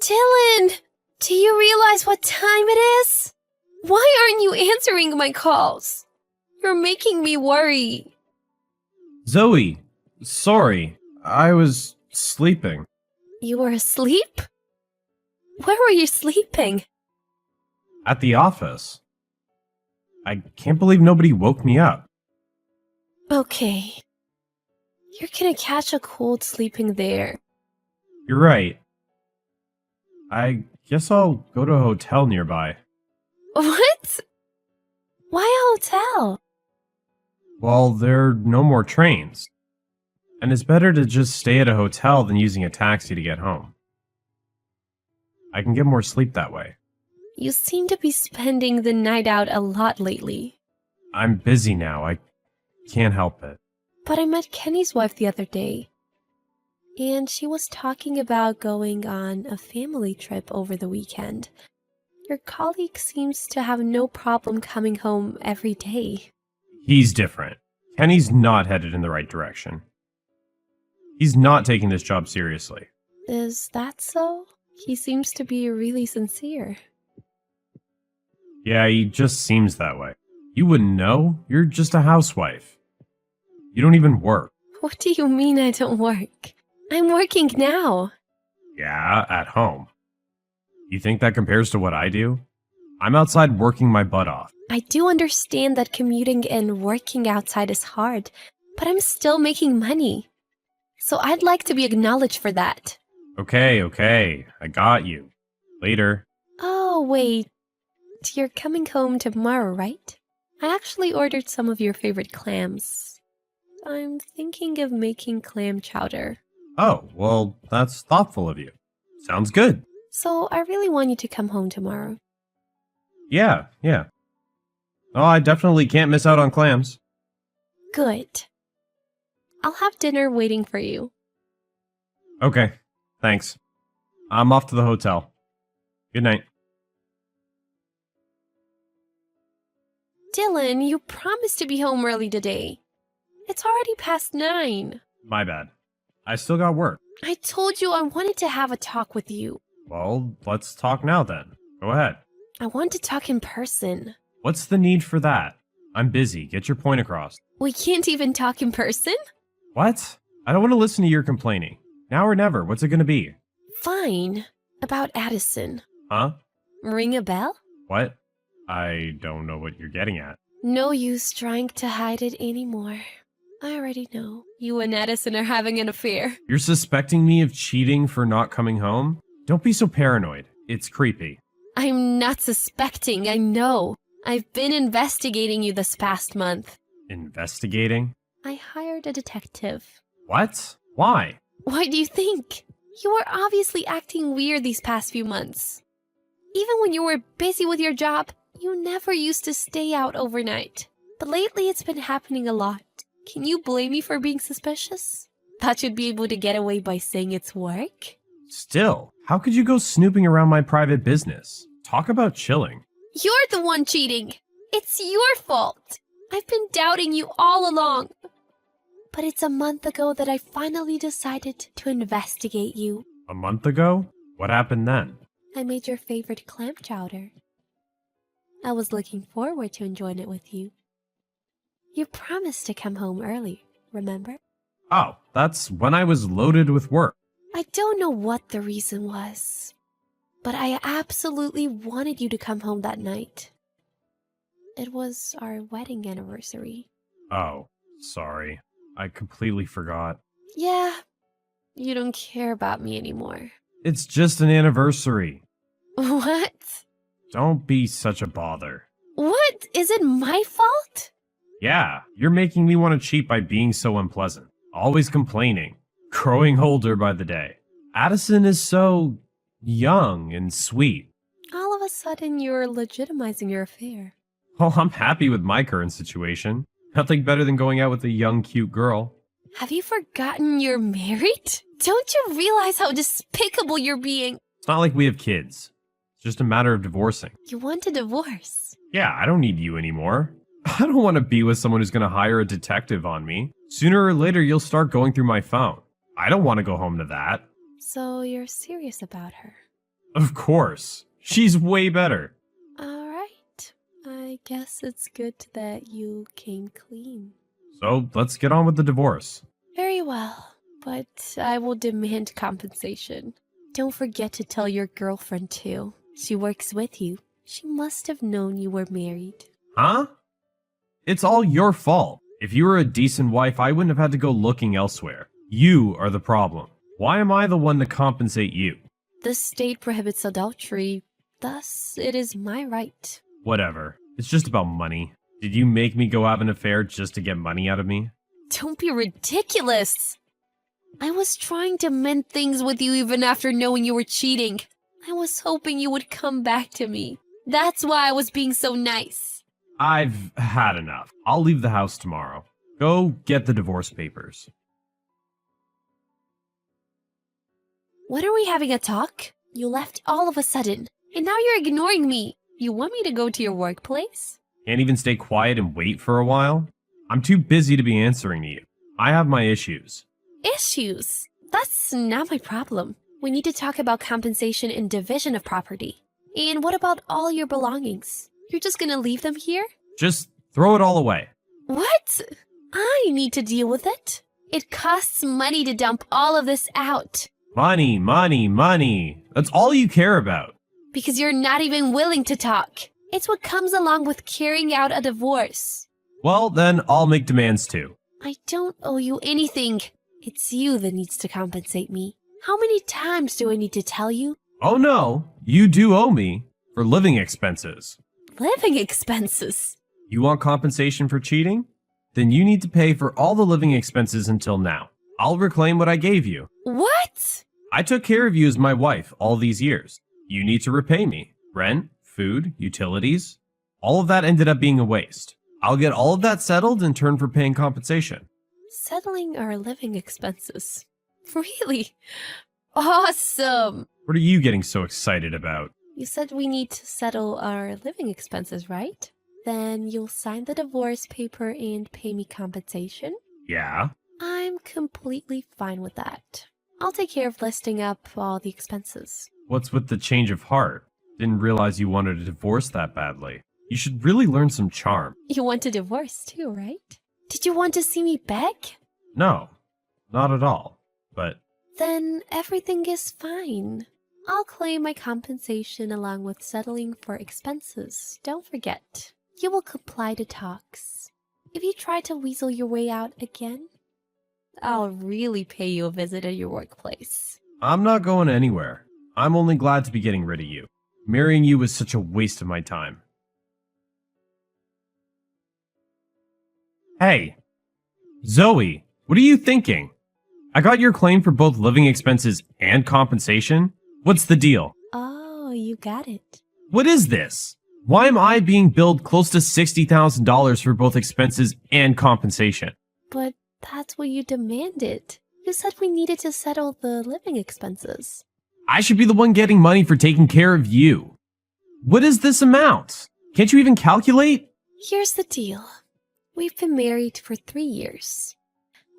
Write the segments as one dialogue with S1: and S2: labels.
S1: Dylan! Do you realize what time it is? Why aren't you answering my calls? You're making me worry.
S2: Zoe, sorry. I was sleeping.
S1: You were asleep? Where were you sleeping?
S2: At the office. I can't believe nobody woke me up.
S1: Okay. You're gonna catch a cold sleeping there.
S2: You're right. I guess I'll go to a hotel nearby.
S1: What? Why a hotel?
S2: Well, there are no more trains. And it's better to just stay at a hotel than using a taxi to get home. I can get more sleep that way.
S1: You seem to be spending the night out a lot lately.
S2: I'm busy now. I can't help it.
S1: But I met Kenny's wife the other day. And she was talking about going on a family trip over the weekend. Your colleague seems to have no problem coming home every day.
S2: He's different. Kenny's not headed in the right direction. He's not taking this job seriously.
S1: Is that so? He seems to be really sincere.
S2: Yeah, he just seems that way. You wouldn't know. You're just a housewife. You don't even work.
S1: What do you mean I don't work? I'm working now.
S2: Yeah, at home. You think that compares to what I do? I'm outside working my butt off.
S1: I do understand that commuting and working outside is hard, but I'm still making money. So I'd like to be acknowledged for that.
S2: Okay, I got you. Later.
S1: Oh, wait. You're coming home tomorrow, right? I actually ordered some of your favorite clams. I'm thinking of making clam chowder.
S2: Oh, well, that's thoughtful of you. Sounds good.
S1: So I really want you to come home tomorrow.
S2: Yeah. Oh, I definitely can't miss out on clams.
S1: Good. I'll have dinner waiting for you.
S2: Okay, thanks. I'm off to the hotel. Good night.
S1: Dylan, you promised to be home early today. It's already past 9.
S2: My bad. I still got work.
S1: I told you I wanted to have a talk with you.
S2: Well, let's talk now then. Go ahead.
S1: I want to talk in person.
S2: What's the need for that? I'm busy. Get your point across.
S1: We can't even talk in person?
S2: What? I don't want to listen to your complaining. Now or never. What's it going to be?
S1: Fine. About Addison.
S2: Huh?
S1: Ring a bell?
S2: What? I don't know what you're getting at.
S1: No use trying to hide it anymore. I already know. You and Addison are having an affair.
S2: You're suspecting me of cheating for not coming home? Don't be so paranoid. It's creepy.
S1: I'm not suspecting, I know. I've been investigating you this past month.
S2: Investigating?
S1: I hired a detective.
S2: What? Why?
S1: Why do you think? You were obviously acting weird these past few months. Even when you were busy with your job, you never used to stay out overnight. But lately it's been happening a lot. Can you blame me for being suspicious? Thought you'd be able to get away by saying it's work?
S2: Still, how could you go snooping around my private business? Talk about chilling.
S1: You're the one cheating. It's your fault. I've been doubting you all along. But it's a month ago that I finally decided to investigate you.
S2: A month ago? What happened then?
S1: I made your favorite clam chowder. I was looking forward to enjoying it with you. You promised to come home early, remember?
S2: Oh, that's when I was loaded with work.
S1: I don't know what the reason was, but I absolutely wanted you to come home that night. It was our wedding anniversary.
S2: Oh, sorry. I completely forgot.
S1: Yeah, you don't care about me anymore.
S2: It's just an anniversary.
S1: What?
S2: Don't be such a bother.
S1: What? Is it my fault?
S2: Yeah, you're making me want to cheat by being so unpleasant. Always complaining. Growing older by the day. Addison is so young and sweet.
S1: All of a sudden, you're legitimizing your affair.
S2: Well, I'm happy with my current situation. Nothing better than going out with a young, cute girl.
S1: Have you forgotten you're married? Don't you realize how despicable you're being?
S2: It's not like we have kids. It's just a matter of divorcing.
S1: You want a divorce?
S2: Yeah, I don't need you anymore. I don't want to be with someone who's going to hire a detective on me. Sooner or later, you'll start going through my phone. I don't want to go home to that.
S1: So you're serious about her?
S2: Of course. She's way better.
S1: Alright. I guess it's good that you came clean.
S2: So let's get on with the divorce.
S1: Very well, but I will demand compensation. Don't forget to tell your girlfriend too. She works with you. She must have known you were married.
S2: Huh? It's all your fault. If you were a decent wife, I wouldn't have had to go looking elsewhere. You are the problem. Why am I the one to compensate you?
S1: The state prohibits adultery, thus it is my right.
S2: Whatever. It's just about money. Did you make me go have an affair just to get money out of me?
S1: Don't be ridiculous! I was trying to mend things with you even after knowing you were cheating. I was hoping you would come back to me. That's why I was being so nice.
S2: I've had enough. I'll leave the house tomorrow. Go get the divorce papers.
S1: When are we having a talk? You left all of a sudden, and now you're ignoring me. You want me to go to your workplace?
S2: Can't even stay quiet and wait for a while? I'm too busy to be answering to you. I have my issues.
S1: Issues? That's not my problem. We need to talk about compensation and division of property. And what about all your belongings? You're just gonna leave them here?
S2: Just throw it all away.
S1: What? I need to deal with it. It costs money to dump all of this out.
S2: Money, money, money. That's all you care about.
S1: Because you're not even willing to talk. It's what comes along with carrying out a divorce.
S2: Well, then I'll make demands too.
S1: I don't owe you anything. It's you that needs to compensate me. How many times do I need to tell you?
S2: Oh no, you do owe me for living expenses.
S1: Living expenses.
S2: You want compensation for cheating? Then you need to pay for all the living expenses until now. I'll reclaim what I gave you.
S1: What?
S2: I took care of you as my wife all these years. You need to repay me. Rent, food, utilities. All of that ended up being a waste. I'll get all of that settled in turn for paying compensation.
S1: Settling our living expenses. Really? Awesome!
S2: What are you getting so excited about?
S1: You said we need to settle our living expenses, right? Then you'll sign the divorce paper and pay me compensation?
S2: Yeah?
S1: I'm completely fine with that. I'll take care of listing up all the expenses.
S2: What's with the change of heart? Didn't realize you wanted a divorce that badly. You should really learn some charm.
S1: You want a divorce too, right? Did you want to see me beg?
S2: No, not at all. But
S1: Then everything is fine. I'll claim my compensation along with settling for expenses. Don't forget, you will comply to talks. If you try to weasel your way out again, I'll really pay you a visit at your workplace.
S2: I'm not going anywhere. I'm only glad to be getting rid of you. Marrying you was such a waste of my time. Hey, Zoe, what are you thinking? I got your claim for both living expenses and compensation. What's the deal?
S1: Oh, you got it.
S2: What is this? Why am I being billed close to $60,000 for both expenses and compensation?
S1: But that's what you demanded. You said we needed to settle the living expenses.
S2: I should be the one getting money for taking care of you. What is this amount? Can't you even calculate?
S1: Here's the deal. We've been married for 3 years.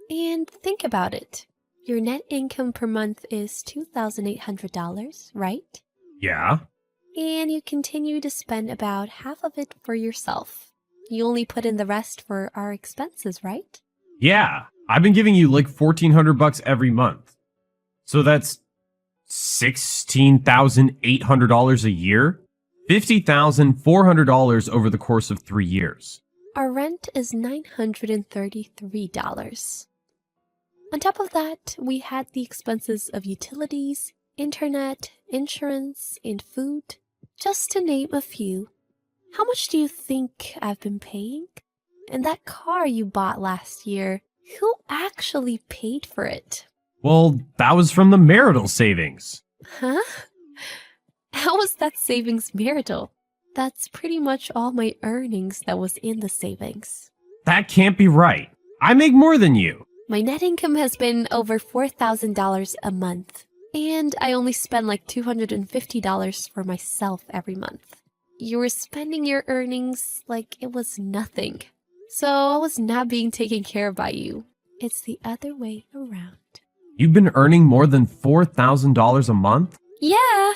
S1: And think about it. Your net income per month is $2,800, right?
S2: Yeah.
S1: And you continue to spend about half of it for yourself. You only put in the rest for our expenses, right?
S2: Yeah. I've been giving you like $1,400 every month. So that's $16,800 a year? $50,400 over the course of 3 years.
S1: Our rent is $933. On top of that, we had the expenses of utilities, internet, insurance, and food, just to name a few. How much do you think I've been paying? And that car you bought last year, who actually paid for it?
S2: Well, that was from the marital savings.
S1: Huh? How was that savings marital? That's pretty much all my earnings that was in the savings.
S2: That can't be right. I make more than you.
S1: My net income has been over $4,000 a month, and I only spend like $250 for myself every month. You were spending your earnings like it was nothing. So I was not being taken care of by you. It's the other way around.
S2: You've been earning more than $4,000 a month?
S1: Yeah,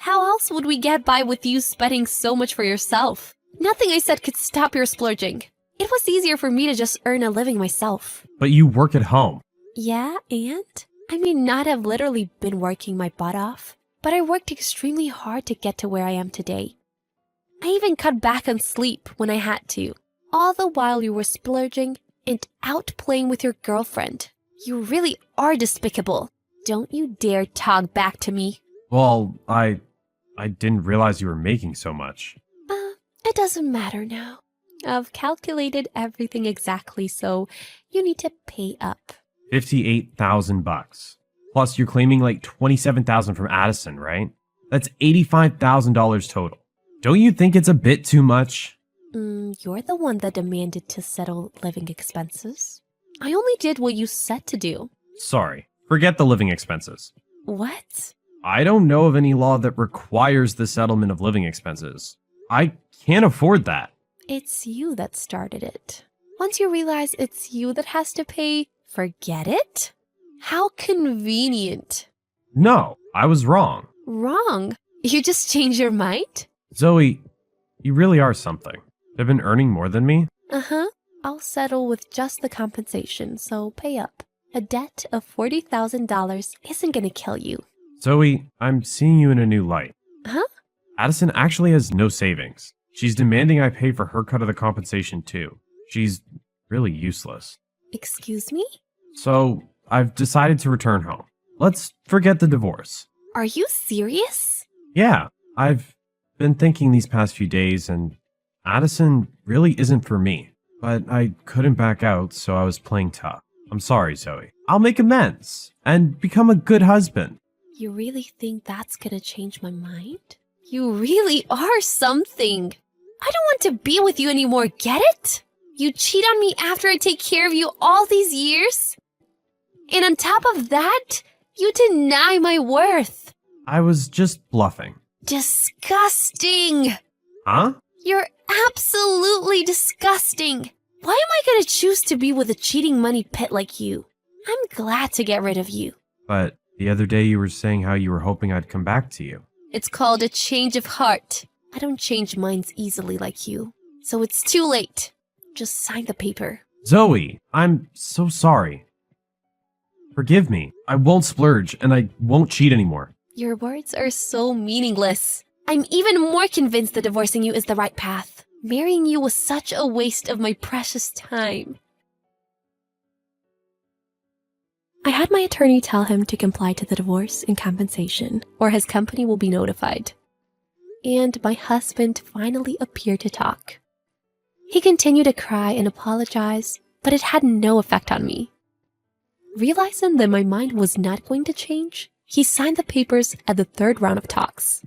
S1: How else would we get by with you spending so much for yourself? Nothing I said could stop your splurging. It was easier for me to just earn a living myself.
S2: But you work at home.
S1: Yeah, and? I may not have literally been working my butt off, but I worked extremely hard to get to where I am today. I even cut back on sleep when I had to, all the while you were splurging and out playing with your girlfriend. You really are despicable. Don't you dare talk back to me.
S2: Well, I didn't realize you were making so much.
S1: It doesn't matter now. I've calculated everything exactly, so you need to pay up.
S2: $58,000. Plus, you're claiming like $27,000 from Addison, right? That's $85,000 total. Don't you think it's a bit too much?
S1: You're the one that demanded to settle living expenses. I only did what you said to do.
S2: Sorry, forget the living expenses.
S1: What?
S2: I don't know of any law that requires the settlement of living expenses. I can't afford that.
S1: It's you that started it. Once you realize it's you that has to pay, forget it? How convenient.
S2: No, I was wrong.
S1: Wrong? You just changed your mind?
S2: Zoe, you really are something. You've been earning more than me?
S1: Uh-huh. I'll settle with just the compensation, so pay up. A debt of $40,000 isn't gonna kill you.
S2: Zoe, I'm seeing you in a new light.
S1: Huh?
S2: Addison actually has no savings. She's demanding I pay for her cut of the compensation too. She's really useless.
S1: Excuse me?
S2: So, I've decided to return home. Let's forget the divorce.
S1: Are you serious?
S2: Yeah, I've been thinking these past few days, and Addison really isn't for me. But I couldn't back out, so I was playing tough. I'm sorry, Zoe. I'll make amends and become a good husband.
S1: You really think that's gonna change my mind? You really are something. I don't want to be with you anymore, get it? You cheat on me after I take care of you all these years? And on top of that, you deny my worth.
S2: I was just bluffing.
S1: Disgusting.
S2: Huh?
S1: You're absolutely disgusting. Why am I gonna choose to be with a cheating money pit like you? I'm glad to get rid of you.
S2: But the other day you were saying how you were hoping I'd come back to you.
S1: It's called a change of heart. I don't change minds easily like you. So it's too late. Just sign the paper.
S2: Zoe, I'm so sorry. Forgive me. I won't splurge and I won't cheat anymore.
S1: Your words are so meaningless. I'm even more convinced that divorcing you is the right path. Marrying you was such a waste of my precious time. I had my attorney tell him to comply to the divorce and compensation, or his company will be notified. And my husband finally appeared to talk. He continued to cry and apologize, but it had no effect on me. Realizing that my mind was not going to change, he signed the papers at the third round of talks.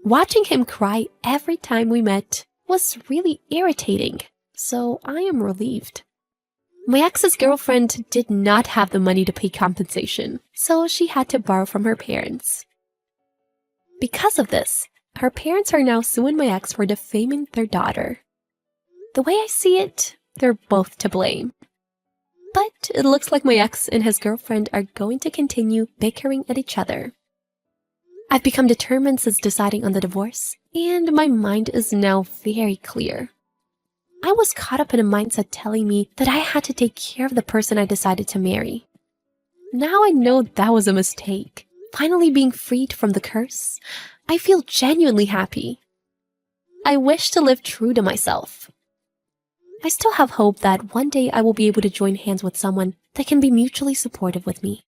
S1: Watching him cry every time we met was really irritating, so I am relieved. My ex's girlfriend did not have the money to pay compensation, so she had to borrow from her parents. Because of this, her parents are now suing my ex for defaming their daughter. The way I see it, they're both to blame. But it looks like my ex and his girlfriend are going to continue bickering at each other. I've become determined since deciding on the divorce, and my mind is now very clear. I was caught up in a mindset telling me that I had to take care of the person I decided to marry. Now I know that was a mistake. Finally being freed from the curse, I feel genuinely happy. I wish to live true to myself. I still have hope that one day I will be able to join hands with someone that can be mutually supportive with me.